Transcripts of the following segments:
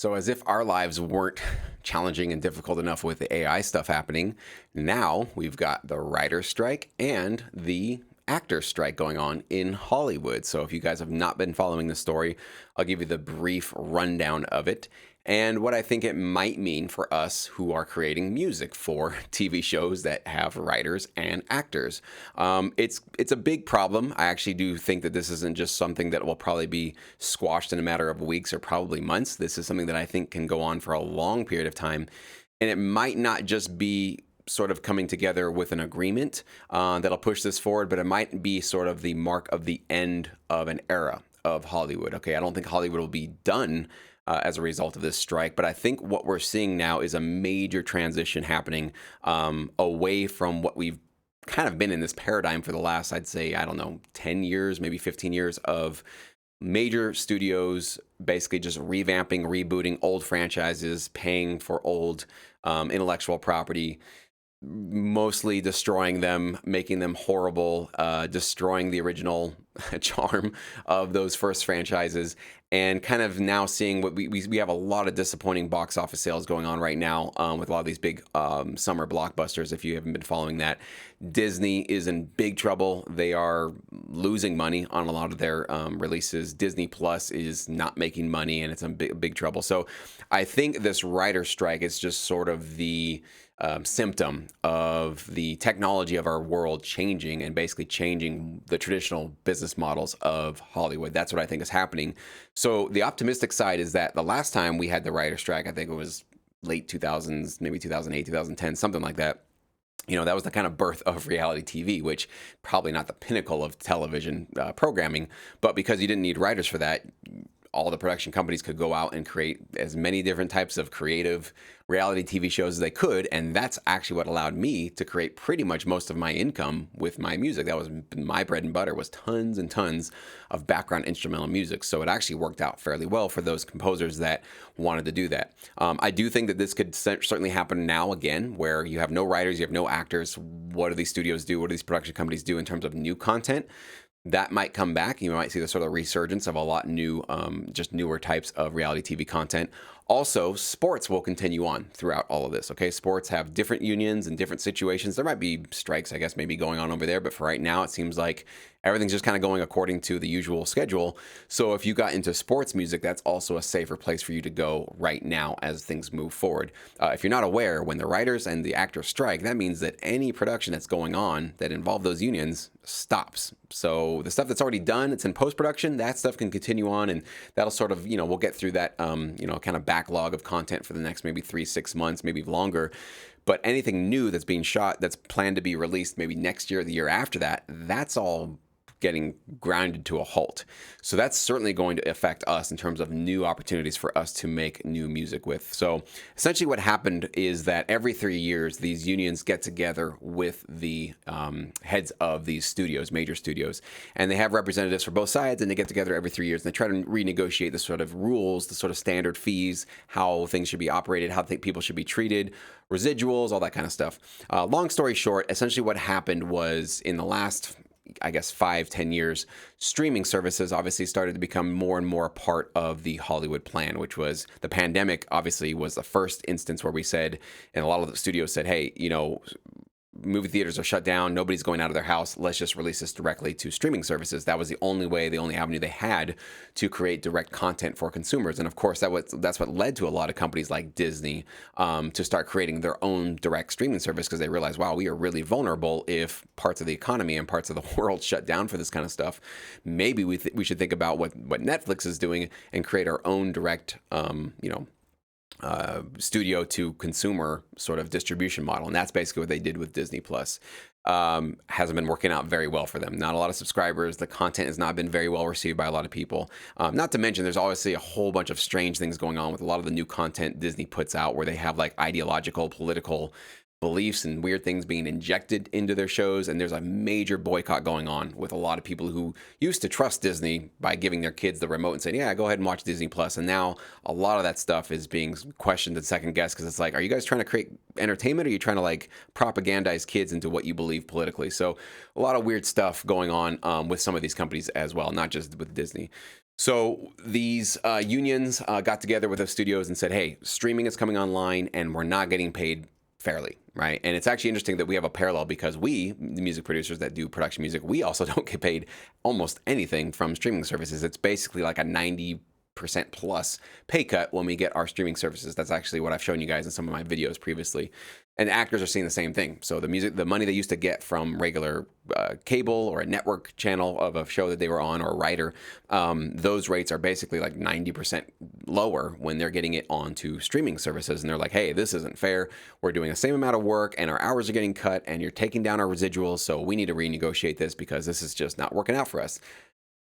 So, as if our lives weren't challenging and difficult enough with the AI stuff happening, now we've got the writer's strike and the actor strike going on in Hollywood. So, if you guys have not been following the story, I'll give you the brief rundown of it and what I think it might mean for us who are creating music for TV shows that have writers and actors. It's a big problem. I actually do think that this isn't just something that will probably be squashed in a matter of weeks or probably months. This is something that I think can go on for a long period of time, and it might not just be sort of coming together with an agreement that'll push this forward, but it might be sort of the mark of the end of an era of Hollywood. Okay, I don't think Hollywood will be done as a result of this strike. But I think what we're seeing now is a major transition happening away from what we've kind of been in this paradigm for the last, I'd say, I don't know, 10 years, maybe 15 years of major studios basically just revamping, rebooting old franchises, paying for old intellectual property, mostly destroying them, making them horrible, destroying the original charm of those first franchises, and kind of now seeing what we have a lot of disappointing box office sales going on right now with a lot of these big summer blockbusters. If you haven't been following that, Disney is in big trouble. They are losing money on a lot of their releases. Disney Plus is not making money, and it's in big trouble. So I think this writer strike is just sort of the symptom of the technology of our world changing and basically changing the traditional business models of Hollywood. That's what I think is happening. So the optimistic side is that the last time we had the writer strike, I think it was late 2000s, maybe 2008, 2010, something like that. You know, that was the kind of birth of reality TV, which probably not the pinnacle of television programming, but because you didn't need writers for that, all the production companies could go out and create as many different types of creative reality TV shows as they could. And that's actually what allowed me to create pretty much most of my income with my music. That was my bread and butter, was tons and tons of background instrumental music. So it actually worked out fairly well for those composers that wanted to do that. I do think that this could certainly happen now again, where you have no writers, you have no actors. What do these studios do? What do these production companies do in terms of new content? That might come back. You might see the sort of resurgence of a lot new, just newer types of reality TV content. Also, sports will continue on throughout all of this. Okay, sports have different unions and different situations. There might be strikes, I guess, maybe going on over there, but for right now, it seems like everything's just kind of going according to the usual schedule. So if you got into sports music, that's also a safer place for you to go right now as things move forward. If you're not aware, when the writers and the actors strike, that means that any production that's going on that involve those unions stops. So the stuff that's already done, it's in post-production, that stuff can continue on, and that'll sort of, we'll get through that, kind of backlog of content for the next maybe 3-6 months, maybe longer. But anything new that's being shot, that's planned to be released maybe next year or the year after that, that's all getting grounded to a halt. So that's certainly going to affect us in terms of new opportunities for us to make new music with. So essentially what happened is that every 3 years, these unions get together with the heads of these studios, major studios, and they have representatives for both sides, and they get together every 3 years, and they try to renegotiate the sort of rules, the sort of standard fees, how things should be operated, how people should be treated, residuals, all that kind of stuff. Long story short, essentially what happened was in the last 5-10 years, streaming services obviously started to become more and more a part of the Hollywood plan, which was the pandemic obviously was the first instance where we said, and a lot of the studios said, hey, movie theaters are shut down, nobody's going out of their house, let's just release this directly to streaming services. That was the only way, the only avenue they had to create direct content for consumers. And of course, that's what led to a lot of companies like Disney to start creating their own direct streaming service, because they realized, wow, we are really vulnerable if parts of the economy and parts of the world shut down for this kind of stuff. Maybe we should think about what Netflix is doing and create our own direct, studio to consumer sort of distribution model. And that's basically what they did with Disney Plus. Hasn't been working out very well for them. Not a lot of subscribers. The content has not been very well received by a lot of people. Not to mention, there's obviously a whole bunch of strange things going on with a lot of the new content Disney puts out, where they have like ideological, political beliefs and weird things being injected into their shows. And there's a major boycott going on with a lot of people who used to trust Disney by giving their kids the remote and saying, yeah, go ahead and watch Disney Plus. And now a lot of that stuff is being questioned and second guessed, because it's like, are you guys trying to create entertainment, or are you trying to like propagandize kids into what you believe politically? So a lot of weird stuff going on with some of these companies as well, not just with Disney. So these unions got together with the studios and said, hey, streaming is coming online and we're not getting paid fairly, right? And it's actually interesting that we have a parallel because we, the music producers that do production music, we also don't get paid almost anything from streaming services. It's basically like a 90% plus pay cut when we get our streaming services. That's actually what I've shown you guys in some of my videos previously. And actors are seeing the same thing. So the money they used to get from regular cable or a network channel of a show that they were on or a writer, those rates are basically like 90% lower when they're getting it onto streaming services. And they're like, hey, this isn't fair. We're doing the same amount of work and our hours are getting cut and you're taking down our residuals. So we need to renegotiate this because this is just not working out for us.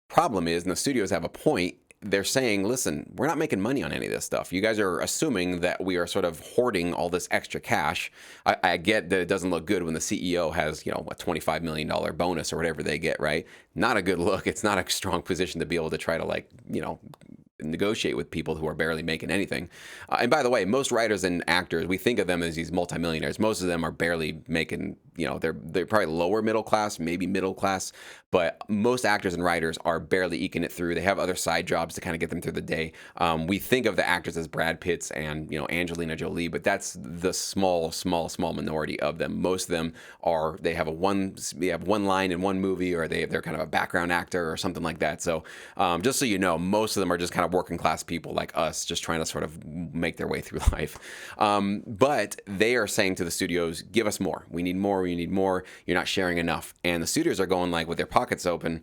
Problem is, and the studios have a point, they're saying, listen, we're not making money on any of this stuff. You guys are assuming that we are sort of hoarding all this extra cash. I get that it doesn't look good when the CEO has, a $25 million bonus or whatever they get, right? Not a good look. It's not a strong position to be able to try to negotiate with people who are barely making anything. And by the way, most writers and actors, we think of them as these multimillionaires. Most of them are barely making, they're probably lower middle class, maybe middle class, but most actors and writers are barely eking it through. They have other side jobs to kind of get them through the day. We think of the actors as Brad Pitts and, Angelina Jolie, but that's the small minority of them. Most of them they have one line in one movie, or they're kind of a background actor or something like that. So just so you know, most of them are just kind of working class people like us, just trying to sort of make their way through life. But they are saying to the studios, give us more. We need more. We need more. You're not sharing enough. And the studios are going with their pockets open.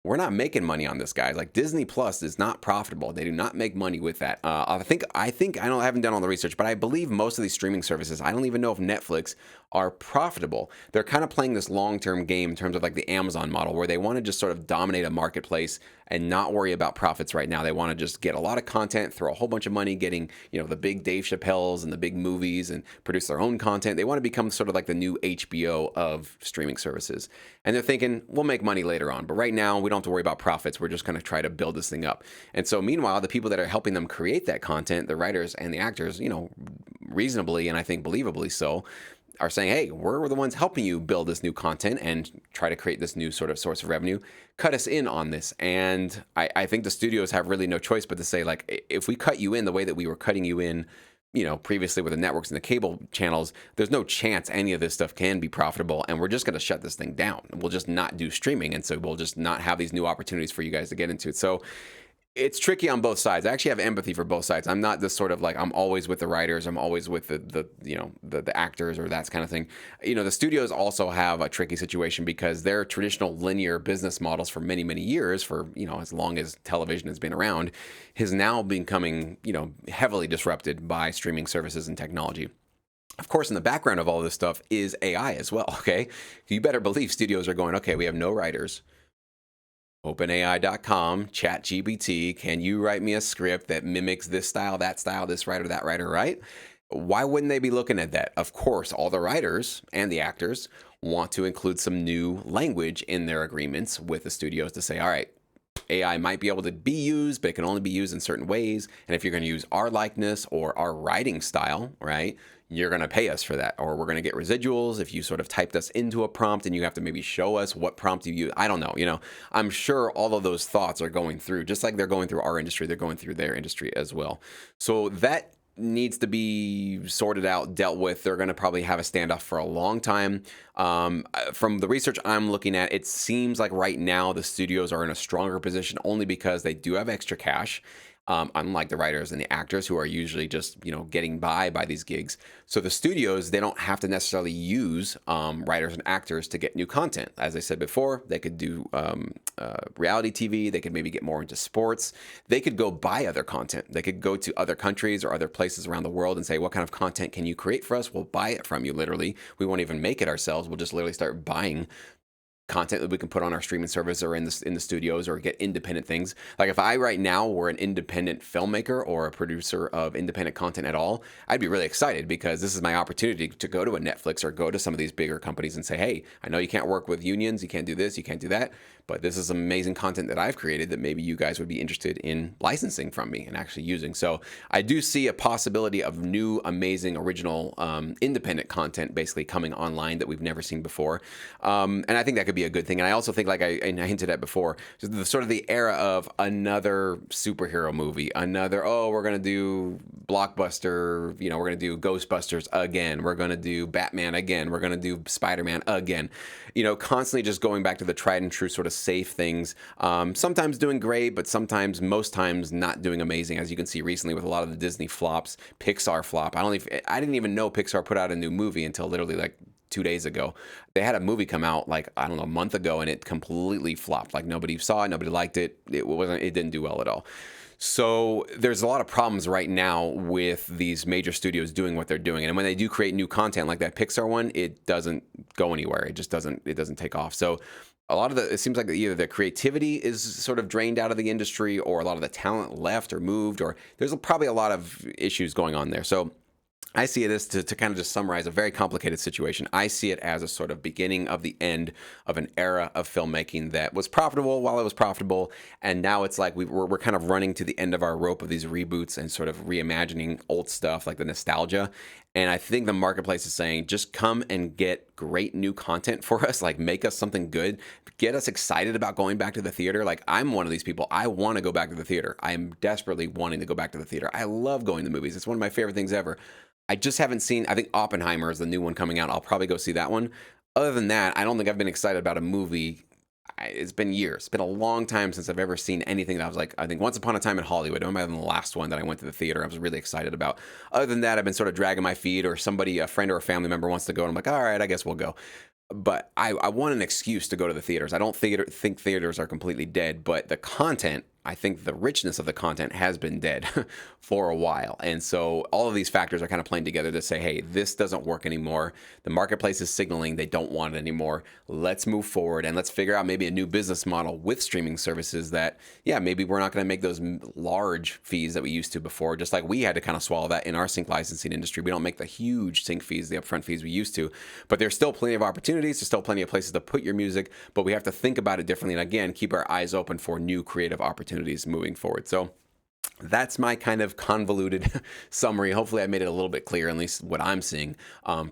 We're not making money on this, guys. Like Disney Plus is not profitable. They do not make money with that. I haven't done all the research, but I believe most of these streaming services, I don't even know if Netflix are profitable. They're kind of playing this long-term game in terms of like the Amazon model, where they want to just sort of dominate a marketplace and not worry about profits right now. They want to just get a lot of content, throw a whole bunch of money getting, the big Dave Chappelle's and the big movies, and produce their own content. They want to become sort of like the new HBO of streaming services. And they're thinking, we'll make money later on, but right now we don't have to worry about profits. We're just going to try to build this thing up. And so meanwhile, the people that are helping them create that content, the writers and the actors, reasonably and I think believably so, are saying, hey, we're the ones helping you build this new content and try to create this new sort of source of revenue. Cut us in on this. And I think the studios have really no choice but to say, like, if we cut you in the way that we were cutting you in, previously with the networks and the cable channels, there's no chance any of this stuff can be profitable. And we're just going to shut this thing down. We'll just not do streaming. And so we'll just not have these new opportunities for you guys to get into it. So it's tricky on both sides. I actually have empathy for both sides. I'm not this sort of like, I'm always with the writers, I'm always with the actors or that kind of thing. The studios also have a tricky situation because their traditional linear business models for many, many years, for, as long as television has been around, has now becoming, heavily disrupted by streaming services and technology. Of course, in the background of all this stuff is AI as well, okay? You better believe studios are going, okay, we have no writers. OpenAI.com, ChatGPT, can you write me a script that mimics this style, this writer, that writer, right? Why wouldn't they be looking at that? Of course, all the writers and the actors want to include some new language in their agreements with the studios to say, all right, AI might be able to be used, but it can only be used in certain ways. And if you're going to use our likeness or our writing style, right, you're going to pay us for that, or we're going to get residuals if you sort of typed us into a prompt and you have to maybe show us what prompt you use. I don't know. I'm sure all of those thoughts are going through, just like they're going through our industry, they're going through their industry as well. So that needs to be sorted out, dealt with. They're going to probably have a standoff for a long time. From the research I'm looking at, it seems like right now the studios are in a stronger position only because they do have extra cash. Unlike the writers and the actors who are usually just, getting by these gigs. So the studios, they don't have to necessarily use writers and actors to get new content. As I said before, they could do reality TV. They could maybe get more into sports. They could go buy other content. They could go to other countries or other places around the world and say, what kind of content can you create for us? We'll buy it from you, literally. We won't even make it ourselves. We'll just literally start buying content that we can put on our streaming service or in the studios, or get independent things. Like if I right now were an independent filmmaker or a producer of independent content at all, I'd be really excited because this is my opportunity to go to a Netflix or go to some of these bigger companies and say, hey, I know you can't work with unions, you can't do this, you can't do that, but this is amazing content that I've created that maybe you guys would be interested in licensing from me and actually using. So I do see a possibility of new, amazing, original, independent content basically coming online that we've never seen before. And I think that could be a good thing. And I also think, like I hinted at before, the sort of the era of another superhero movie, we're going to do blockbuster, we're going to do Ghostbusters again, we're going to do Batman again, we're going to do Spider-Man again, constantly just going back to the tried and true sort of safe things, sometimes doing great, but sometimes, most times, not doing amazing, as you can see recently with a lot of the Disney flops, Pixar flop. I didn't even know Pixar put out a new movie until literally like 2 days ago. They had a movie come out like, I don't know, a month ago, and it completely flopped. Like, nobody saw it, nobody liked it. It didn't do well at all. So there's a lot of problems right now with these major studios doing what they're doing. And when they do create new content like that Pixar one, it doesn't go anywhere. It doesn't take off. So it seems like either the creativity is sort of drained out of the industry, or a lot of the talent left or moved, or there's probably a lot of issues going on there. So I see it as, to kind of just summarize a very complicated situation, I see it as a sort of beginning of the end of an era of filmmaking that was profitable while it was profitable. And now it's like we're kind of running to the end of our rope of these reboots and sort of reimagining old stuff, like the nostalgia. And I think the marketplace is saying, just come and get great new content for us, like make us something good, get us excited about going back to the theater. Like, I'm one of these people. I want to go back to the theater. I am desperately wanting to go back to the theater. I love going to movies. It's one of my favorite things ever. I just haven't seen, I think Oppenheimer is the new one coming out. I'll probably go see that one. Other than that, I don't think I've been excited about a movie. It's been years. It's been a long time since I've ever seen anything that I was like, I think Once Upon a Time in Hollywood. I remember the last one that I went to the theater I was really excited about. Other than that, I've been sort of dragging my feet, or a friend or a family member wants to go, and I'm like, all right, I guess we'll go. But I want an excuse to go to the theaters. I don't think theaters are completely dead, but the content, I think the richness of the content has been dead for a while. And so all of these factors are kind of playing together to say, hey, this doesn't work anymore. The marketplace is signaling they don't want it anymore. Let's move forward and let's figure out maybe a new business model with streaming services that, yeah, maybe we're not going to make those large fees that we used to before, just like we had to kind of swallow that in our sync licensing industry. We don't make the huge sync fees, the upfront fees we used to, but there's still plenty of opportunities. There's still plenty of places to put your music, but we have to think about it differently. And again, keep our eyes open for new creative opportunities moving forward. So that's my kind of convoluted summary. Hopefully I made it a little bit clear, at least what I'm seeing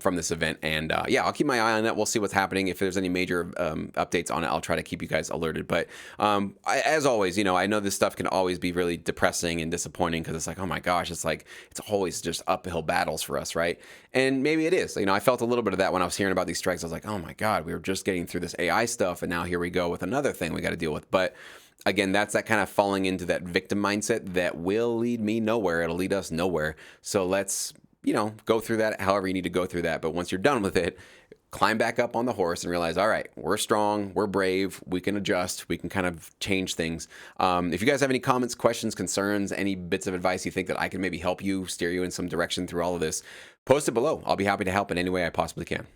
from this event. And I'll keep my eye on that. We'll see what's happening. If there's any major updates on it, I'll try to keep you guys alerted. But as always, I know this stuff can always be really depressing and disappointing, because it's like, oh my gosh, it's always just uphill battles for us, right? And maybe it is. I felt a little bit of that when I was hearing about these strikes. I was like, oh my God, we were just getting through this AI stuff, and now here we go with another thing we got to deal with. But again, that's that kind of falling into that victim mindset that will lead me nowhere. It'll lead us nowhere. So let's, go through that however you need to go through that. But once you're done with it, climb back up on the horse and realize, all right, we're strong, we're brave, we can adjust, we can kind of change things. If you guys have any comments, questions, concerns, any bits of advice you think that I can maybe help you, steer you in some direction through all of this, post it below. I'll be happy to help in any way I possibly can.